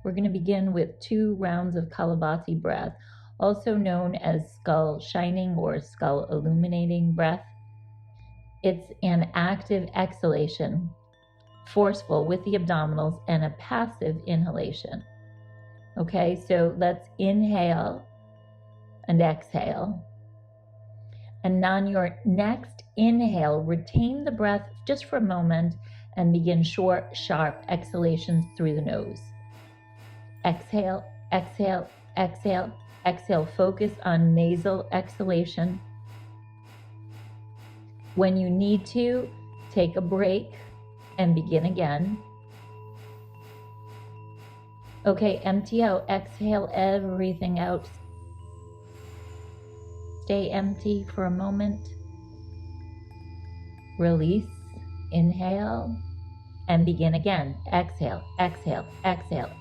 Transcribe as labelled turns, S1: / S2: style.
S1: We're going to begin with 2 rounds of Kapalabhati breath, also known as skull shining or skull illuminating breath. It's an active exhalation, forceful with the abdominals, and a passive inhalation. Okay, so let's inhale and exhale. And on your next inhale, retain the breath just for a moment and begin short, sharp exhalations through the nose. Exhale, exhale, exhale, exhale. Focus on nasal exhalation. When you need to, take a break and begin again. Okay, empty out, exhale everything out. Stay empty for a moment. Release, inhale, and begin again. Exhale, exhale, exhale.